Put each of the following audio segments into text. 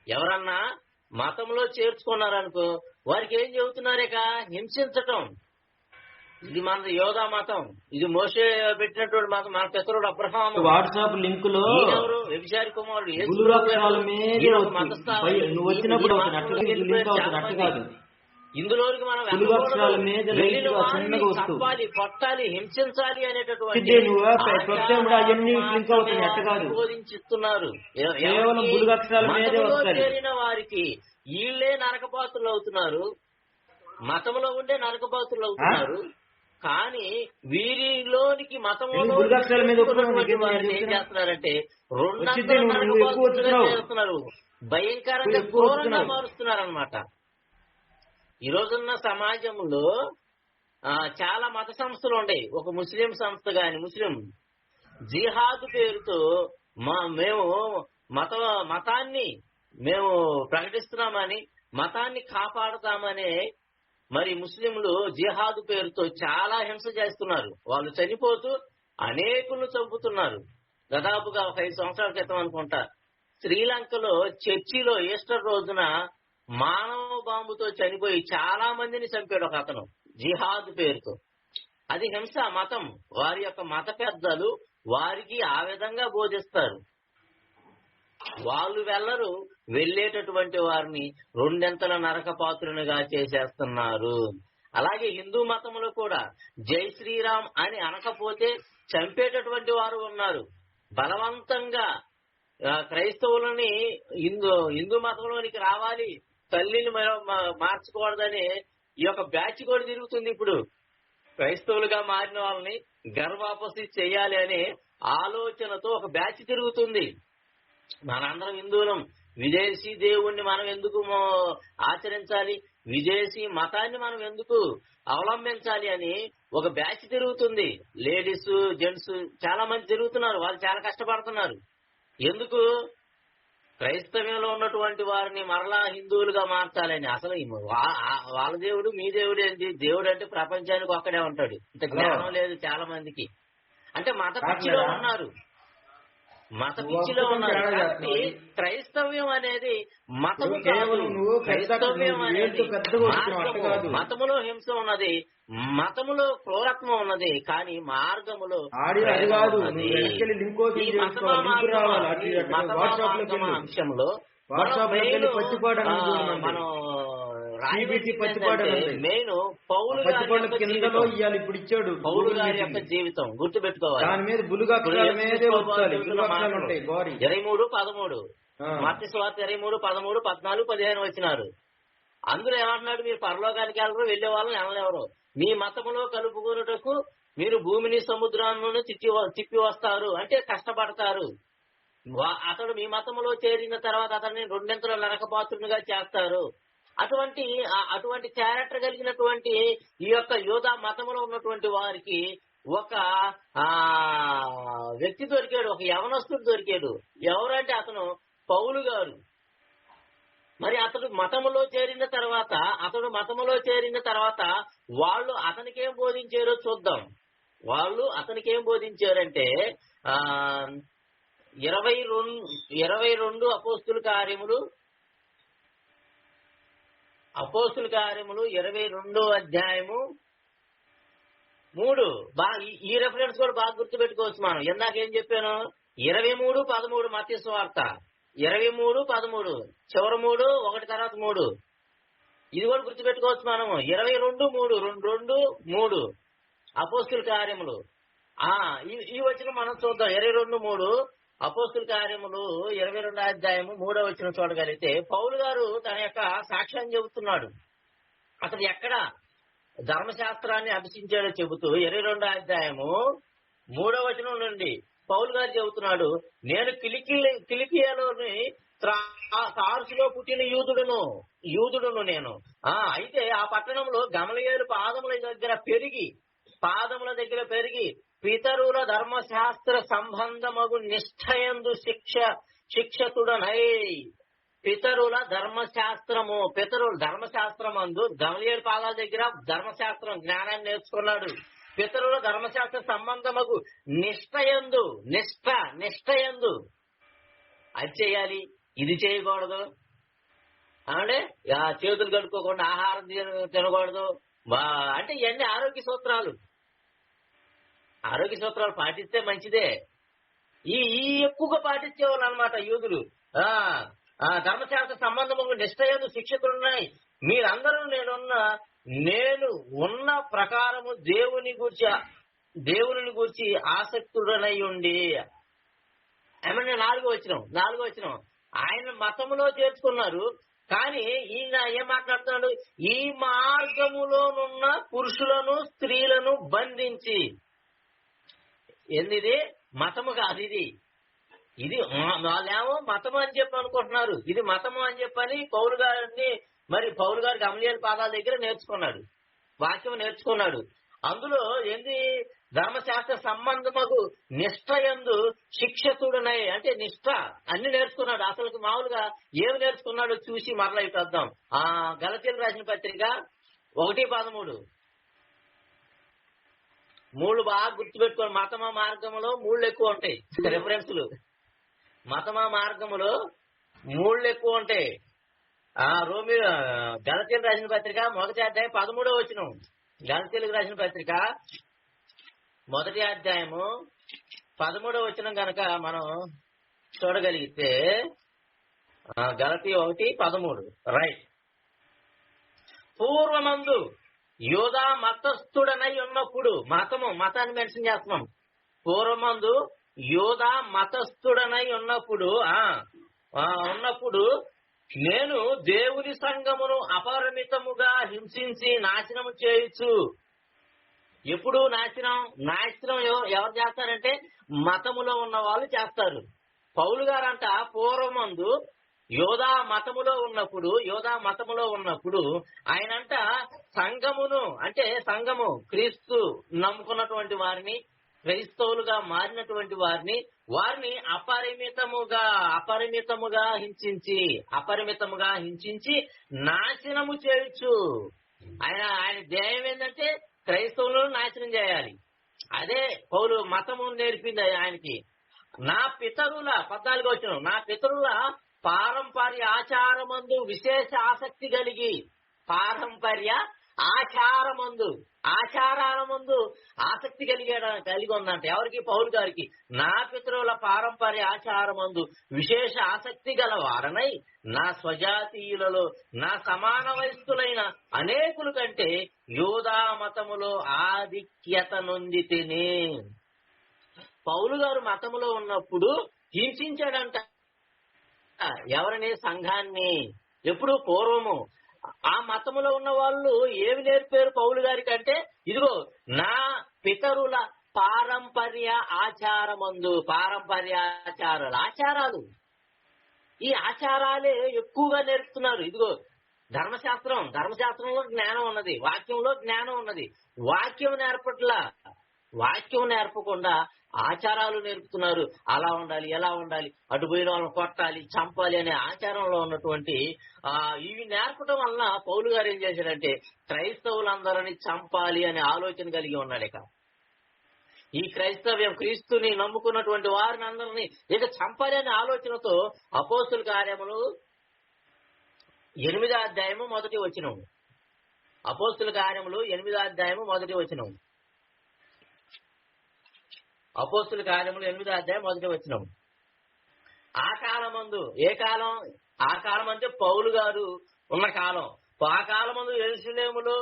ఎవరన్నా మతంలో చేర్చుకున్నారనుకో వారికి ఏం చెబుతున్నారేక హింసించటం. ఇది మన యోధా మతం, ఇది మోషే పెట్టినటువంటి మతం. మన పితరుడు అబ్రహాము వాట్సాప్ లింక్ లో ఎవరు వ్యభిచారి కుమారుడు ఇందులోకి మనం చంపాలి, కొట్టాలి, హింసించాలి అనేటటువంటి బోధించిస్తున్నారు. చేరిన వారికి వీళ్ళే నరకపాత్రులు అవుతున్నారు, మతంలో ఉండే నరకపాత్రులు అవుతున్నారు. కానీ వీరిలోనికి మతంలో ఏం చేస్తున్నారంటే చేస్తున్నారు, భయంకరంగా క్రూరంగా మారుస్తున్నారు అన్నమాట. ఈ రోజున్న సమాజంలో చాలా మత సంస్థలు ఉన్నాయి. ఒక ముస్లిం సంస్థ గాని, ముస్లిం జిహాద్ పేరుతో మేము మతాన్ని మేము ప్రకటిస్తున్నామని, మతాన్ని కాపాడుతామనే మరి ముస్లింలు జిహాద్ పేరుతో చాలా హింస చేస్తున్నారు. వాళ్ళు చనిపోతూ అనేకులను చంపుతున్నారు. దాదాపుగా ఒక 5 సంవత్సరాల క్రితం అనుకుంటా శ్రీలంకలో చర్చిలో ఈస్టర్ రోజున మానవ బాంబుతో చనిపోయి చాలా మందిని చంపాడు ఒక అతను జిహాద్ పేరుతో. అది హింస, మతం. వారి యొక్క మత పెద్దలు వారికి ఆ విధంగా బోధిస్తారు. వాళ్ళు వెళ్ళరు, వెళ్ళేటటువంటి వారిని 2 నరకపాత్రునిగా చేసేస్తున్నారు. అలాగే హిందూ మతంలో కూడా జై శ్రీరామ్ అని అనకపోతే చంపేటటువంటి వారు ఉన్నారు. బలవంతంగా క్రైస్తవులని హిందూ మతంలోనికి రావాలి, తల్లిని మార్చకూడదని ఈ యొక్క బ్యాచ్ కూడా తిరుగుతుంది. ఇప్పుడు క్రైస్తవులుగా మారిన వాళ్ళని గర్భాపసి చేయాలి అనే ఆలోచనతో ఒక బ్యాచ్ తిరుగుతుంది. మనందరం హిందువులం, విదేశీ దేవుణ్ణి మనం ఎందుకు ఆచరించాలి, విదేశీ మతాన్ని మనం ఎందుకు అవలంబించాలి అని ఒక బ్యాచ్ తిరుగుతుంది. లేడీస్, జెంట్స్ చాలా మంది తిరుగుతున్నారు. వాళ్ళు చాలా కష్టపడుతున్నారు. ఎందుకు? క్రైస్తవ్యంలో ఉన్నటువంటి వారిని మరలా హిందువులుగా మార్చాలని. అసలు వాళ్ళ దేవుడు మీ దేవుడు ఏంటి? దేవుడు అంటే ప్రపంచానికి ఒక్కడే ఉంటాడు. ఇంత జ్ఞానం లేదు చాలా మందికి. అంటే మత పిచ్చిలో ఉన్నారు, మత పిచ్చిలో ఉన్నారు. కాబట్టి క్రైస్తవ్యం అనేది మతము కాదు. క్రైస్తవ్యం అనేది మతములో హింస ఉన్నది, మతములో క్రూరత్వం ఉన్నది, కానీ మార్గములో అంశంలో మనం మెయిన్ పౌలు గారి యొక్క జీవితం గుర్తుపెట్టుకోవాలి. 23:13 మత్తయి సువార్త 23:13, 14, 15 వచ్చినారు. అందులో ఏమంటున్నాడు? మీరు పరలోకానికి వెళ్ళరు, వెళ్లే వాళ్ళని వెళ్ళలేవరు. మీ మతములో కలుపుకొనుటకు మీరు భూమిని సముద్రాన్ని తిప్పి వస్తారు, అంటే కష్టపడతారు. అతడు మీ మతములో చేరిన తర్వాత అతన్ని 2 నరకపాత్రునిగా చేస్తారు. అటువంటి క్యారెక్టర్ కలిగినటువంటి ఈ యొక్క యోధా మతంలో ఉన్నటువంటి వారికి ఒక వ్యక్తి దొరికాడు, ఒక యవనస్తుడు దొరికాడు. ఎవరంటే అతను పౌలు గారు. మరి అతడు మతములో చేరిన తర్వాత వాళ్ళు అతనికేం బోధించారో చూద్దాం. వాళ్ళు అతనికేం బోధించారంటే 22 అపోస్తుల కార్యములు 22 అధ్యాయము 3. ఈ రెఫరెన్స్ కూడా బాగా గుర్తుపెట్టుకోవచ్చు మనం. ఇందాకేం చెప్పాను? 23:13 మత్తయి సువార్త 23:13 చివరి 3, 1 తర్వాత 3. ఇది కూడా గుర్తుపెట్టుకోవచ్చు మనము. 22:3 అపోస్తుల కార్యములు. ఈ వచనం మనం చూద్దాం. 22:3 అపోస్తుల కార్యములు 22 అధ్యాయము 3వ వచనం చూడగలిగితే పౌలు గారు తన యొక్క సాక్ష్యాన్ని చెబుతున్నాడు. అతను ఎక్కడ ధర్మశాస్త్రాన్ని అభ్యసించాడో చెబుతూ 22 అధ్యాయము 3వ వచనం నుండి పౌలు గారు చెబుతున్నాడు, నేను కిలికియాలోని తార్సులో పుట్టిన యూదుడును నేను. అయితే ఆ పట్టణంలో గమలియేలు పాదముల దగ్గర పెరిగి పితరుల ధర్మశాస్త్ర సంబంధమగు నిష్ఠయందు శిక్షతుడనై పితరుల ధర్మశాస్త్రమందు గమలియేలు పాదాల దగ్గర ధర్మశాస్త్రం జ్ఞానాన్ని నేర్చుకున్నాడు. పితరుల ధర్మశాస్త్ర సంబంధమగు నిష్ఠయందు అది చేయాలి, ఇది చేయకూడదు, అంటే చేతులు కడుక్కోకుండా ఆహారం తినకూడదు, అంటే ఇవన్నీ ఆరోగ్య సూత్రాలు. ఆరోగ్య సూత్రాలు పాటిస్తే మంచిదే. ఈ ఎక్కువగా పాటించేవాళ్ళు అనమాట యూదులు. ధర్మశాస్త్ర సంబంధము నిష్ఠయందు శిక్షకులున్నాయి. మీరందరూ నేను ఉన్న ప్రకారము దేవుని గూర్చి ఆసక్తుడనై ఉండి. ఏమన్నా 4వ వచనం ఆయన మతములో చేర్చుకున్నారు. కానీ ఈయన ఏం మాట్లాడుతున్నాడు? ఈ మార్గములోనున్న పురుషులను స్త్రీలను బంధించి. ఏంది? మతము కాదు ఇది వాళ్ళేమో మతము అని చెప్పి అనుకుంటున్నారు. ఇది మతము అని చెప్పని పౌలు గారు గమలీయేలు పాదాల దగ్గర నేర్చుకున్నాడు, వాక్యం నేర్చుకున్నాడు. అందులో ఏంది? ధర్మశాస్త్ర సంబంధముకు నిష్ఠయందు శిక్షకుడునై, అంటే నిష్ఠ అన్ని నేర్చుకున్నాడు. అసలు మామూలుగా ఏమి నేర్చుకున్నాడో చూసి మరలా ఇటు వద్దాం. గలతీయులకు రాసిన పత్రిక 1:13 మూడు బాగా గుర్తుపెట్టుకోండి. మతమ మార్గంలో 3 ఎక్కువ ఉంటాయి రిఫరెన్స్లు. మతమ మార్గములో 3 ఎక్కువ ఉంటాయి. గలతీయులకు రాసిన పత్రిక 1వ అధ్యాయం 13వ వచనం. గలతీయులకు రాసిన పత్రిక 1వ అధ్యాయము 13వ వచనం కనుక మనం చూడగలిగితే, గలతీ 1:13 రైట్. పూర్వమందు యోధా మతస్థుడనై ఉన్నప్పుడు, మతాన్ని మెన్షన్ చేస్తున్నాం. పూర్వమందు యోధా మతస్థుడనై ఉన్నప్పుడు నేను దేవుని సంఘమును అపరిమితముగా హింసించి నాశనము చేయొచ్చు. ఎప్పుడు నాశనం ఎవరు చేస్తారంటే మతములో ఉన్న వాళ్ళు చేస్తారు. పౌలు గారంట పూర్వమందు యోధా మతములో ఉన్నప్పుడు ఆయనంట సంఘమును, అంటే సంఘము క్రీస్తు నమ్ముకున్నటువంటి వారిని, క్రైస్తవులుగా మారినటువంటి వారిని అపరిమితముగా హింసించి నాశనము చేయొచ్చు. ఆయన ధ్యేయం ఏంటంటే క్రైస్తవులను నాశనం చేయాలి. అదే పౌలు మతము నేర్పింది ఆయనకి. నా పితరుల 14వ వచనం, నా పితరుల పారంపర్య ఆచారమందు విశేష ఆసక్తి కలిగి, పారంపర్య ఆచారాల ముందు ఆసక్తి కలిగి ఉందంట. ఎవరికి? పౌలు గారికి. నా పితరుల పారంపర్య ఆచారమందు విశేష ఆసక్తి గల వారనై నా స్వజాతీయులలో నా సమాన వయస్కులైన అనేకుల కంటే యూదా మతములో ఆధిక్యత నొందితేనే. పౌలు గారు మతములో ఉన్నప్పుడు హింసించాడంట ఎవరిని? సంఘాన్ని. ఎప్పుడు? పూర్వము. ఆ మతములో ఉన్న వాళ్ళు ఏమి నేర్పారు పౌలు గారికి అంటే, ఇదిగో నా పితరుల పారంపర్య ఆచారాలు, ఈ ఆచారాలే ఎక్కువగా నేర్పుతున్నారు. ఇదిగో ధర్మశాస్త్రంలో జ్ఞానం ఉన్నది, వాక్యంలో జ్ఞానం ఉన్నది. వాక్యం నేర్పకుండా ఆచారాలు నేర్పుతున్నారు. అలా ఉండాలి, ఎలా ఉండాలి, అటు పోయిన వాళ్ళని కొట్టాలి, చంపాలి అనే ఆచారంలో ఉన్నటువంటి ఇవి నేర్పడం వలన పౌలు గారు ఏం చేశాడంటే క్రైస్తవులందరినీ చంపాలి అనే ఆలోచన కలిగి ఉన్నాడు. ఈ క్రైస్తవ్యం, క్రీస్తుని నమ్ముకున్నటువంటి వారిని అందరినీ ఇక చంపాలి అనే ఆలోచనతో అపోస్తుల కార్యములు 8వ అధ్యాయము 1వ వచనం. అపోస్తుల కార్యములు 8వ అధ్యాయము 1వ వచనం. అపోస్తుల కార్యములు 8వ అధ్యాయం 1వ వచనం. ఆ కాలమందు, ఏ కాలం? ఆ కాలం అంటే పౌలు గారు ఉన్న కాలం. ఆ కాలమందు యెరూషలేములో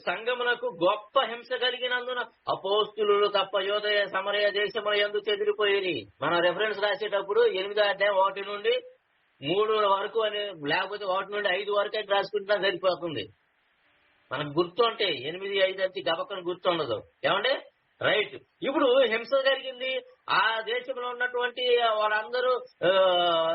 సంఘమునకు గొప్ప హింస కలిగినందున అపోస్తులు తప్ప యోదయ సమరయ దేశముల యందు చెదిరిపోయేది. మనం రెఫరెన్స్ రాసేటప్పుడు 8వ అధ్యాయం 1 నుండి 3 వరకు అని, లేకపోతే 1 నుండి 5 వరకు అని రాసుకుంటున్నా సరిపోతుంది. మనకు గుర్తు అంటే 8, 5 అంటే గబక్కను గుర్తుండదు. ఏమంటే రైట్. ఇప్పుడు హింస జరిగింది. ఆ దేశంలో ఉన్నటువంటి వాళ్ళందరూ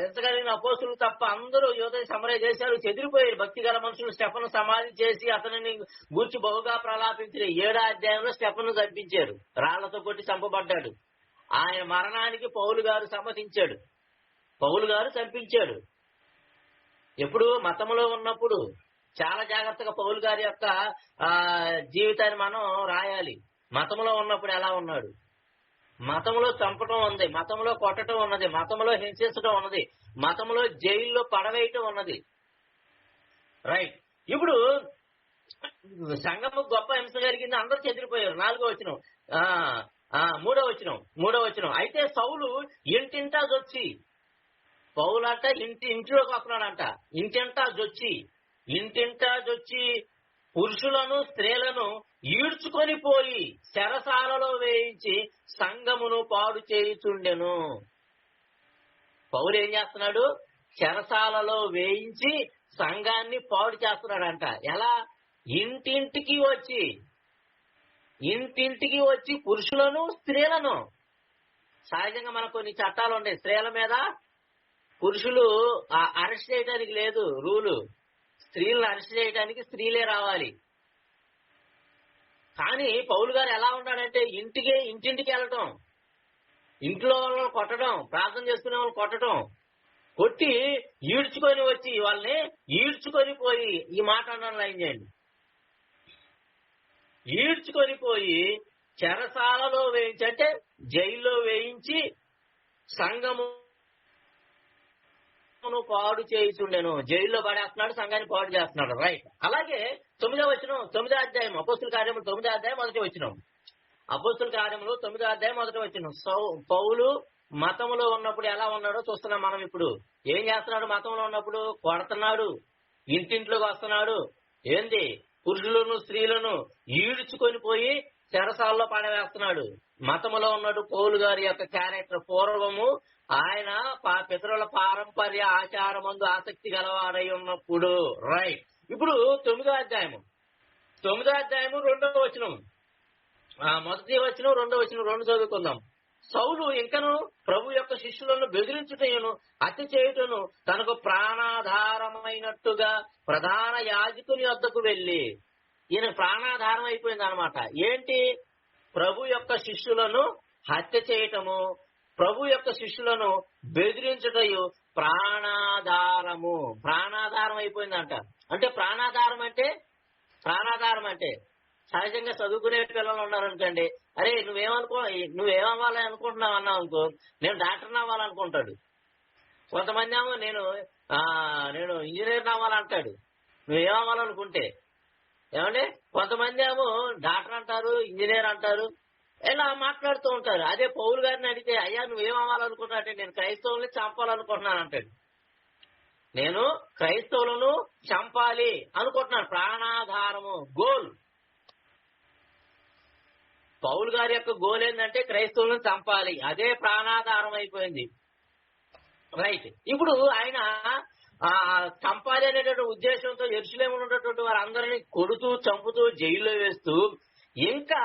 హింస కలిగిన అపోస్తులు తప్ప అందరూ యోదయ సమరయ దేశాలు చెదిరిపోయారు. భక్తి గల మనుషులు స్టెఫను సమాధి చేసి అతనిని గూర్చి బహుగా ప్రలాపించిన 7వ అధ్యాయంలో స్టెఫను చంపించారు. రాళ్లతో కొట్టి చంపబడ్డాడు. ఆయన మరణానికి పౌలు గారు సమ్మతించాడు. పౌలు గారు చంపించాడు. ఎప్పుడు? మతములో ఉన్నప్పుడు. చాలా జాగ్రత్తగా పౌలు గారి యొక్క జీవితాన్ని మనం రాయాలి. మతంలో ఉన్నప్పుడు ఎలా ఉన్నాడు? మతంలో చంపటం ఉంది, మతంలో కొట్టడం ఉన్నది, మతంలో హింసించడం ఉన్నది, మతంలో జైల్లో పడవేయటం ఉన్నది. రైట్. ఇప్పుడు సంఘము గొప్ప హింస జరిగింది, అందరూ చెదిరిపోయారు. 4వ వచనం. 3వ వచనం. అయితే సౌలు ఇంటింటా జొచ్చి, పౌలంట ఇంటిలోకి వస్తున్నాడంట. ఇంటింటా జొచ్చి పురుషులను స్త్రీలను ఈడ్చుకొని పోయి చెరసాలలో వేయించి సంఘమును పాడు చేయుచుండెను. పౌలు ఏం చేస్తున్నాడు? చెరసాలలో వేయించి సంఘాన్ని పాడు చేస్తున్నాడంట. ఎలా? ఇంటింటికి వచ్చి పురుషులను స్త్రీలను. సహజంగా మనకు కొన్ని చట్టాలు ఉన్నాయి, స్త్రీల మీద పురుషులు అరెస్ట్ చేయడానికి లేదు రూలు. స్త్రీలను అరెస్ట్ చేయడానికి స్త్రీలే రావాలి. కానీ పౌలు గారు ఎలా ఉన్నాడంటే ఇంటింటికి వెళ్ళటం, ఇంట్లో వాళ్ళని కొట్టడం, ప్రార్థన చేసుకునే వాళ్ళని కొట్టడం, కొట్టి ఈడ్చుకొని వచ్చి వాళ్ళని ఈడ్చుకొని పోయి, ఈ మాట అన్నాను లైన్ చేయండి, ఈడ్చుకొని పోయి చెరసాలలో వేయించి, అంటే జైల్లో వేయించి సంఘము పాడు చేయుచుండెను. జైల్లో పడేస్తున్నాడు, సంఘాన్ని పాడు చేస్తున్నాడు. రైట్. అలాగే 9వ వచనం, 9వ అధ్యాయం, అపోస్తుల కార్యములు 9వ అధ్యాయం 1వ వచనం. అపోస్తుల కార్యములు 9వ అధ్యాయం 1వ వచనం. పౌలు మతంలో ఉన్నప్పుడు ఎలా ఉన్నాడో చూస్తున్నాం మనం. ఇప్పుడు ఏం చేస్తున్నాడు? మతంలో ఉన్నప్పుడు కొడుతున్నాడు, ఇంటింట్లోకి వస్తున్నాడు. ఏంది? పురుషులను స్త్రీలను ఈడ్చుకొని పోయి చెరసాల్లో పడవేస్తున్నాడు. మతములో ఉన్నాడు. పౌలు గారి యొక్క క్యారెక్టర్ పూర్వము ఆయన పితరుల పారంపర్య ఆచారమందు ఆసక్తి గలవాడై ఉన్నప్పుడు. రైట్. ఇప్పుడు 9వ అధ్యాయము 2వ వచనం, మొదటి వచనం 2వ వచనం 2 చదువుకుందాం. సౌలు ఇంకను ప్రభు యొక్క శిష్యులను బెదిరించుటను హత్య చేయుటను తనకు ప్రాణాధారమైనట్టుగా ప్రధాన యాజకుని వద్దకు వెళ్లి, ఈయన ప్రాణాధారం అయిపోయింది అనమాట. ఏంటి? ప్రభు యొక్క శిష్యులను హత్య చేయటము, ప్రభు యొక్క శిష్యులను బెదిరించుటయు ప్రాణాధారం అయిపోయిందంట. అంటే ప్రాణాధారం అంటే సహజంగా చదువుకునే పిల్లలు ఉన్నారనుకోండి, అరే నువ్వేమవ్వాలని అనుకుంటున్నావు అన్నావు అనుకో, నేను డాక్టర్ని అవ్వాలనుకుంటాడు. కొంతమంది ఏమో నేను ఇంజనీర్ అవ్వాలంటాడు. నువ్వేమవ్వాలనుకుంటే ఏమంటే, కొంతమంది ఏమో డాక్టర్ అంటారు, ఇంజనీర్ అంటారు, ఇలా మాట్లాడుతూ ఉంటారు. అదే పౌలు గారిని అడిగితే, అయ్యా నువ్వేమవ్వాలనుకుంటున్నా అంటే, నేను క్రైస్తవుల్ని చంపాలనుకుంటున్నాను అంటాడు. నేను క్రైస్తవులను చంపాలి అనుకుంటున్నాను. ప్రాణాధారము, గోల్. పౌలు గారి యొక్క గోల్ ఏంటంటే క్రైస్తవులను చంపాలి. అదే ప్రాణాధారం అయిపోయింది. రైట్. ఇప్పుడు ఆయన చంపాలి అనేటువంటి ఉద్దేశంతో యెరూషలేములో ఉన్నటువంటి వారందరినీ కొడుతూ చంపుతూ జైల్లో వేస్తూ, ఇంకా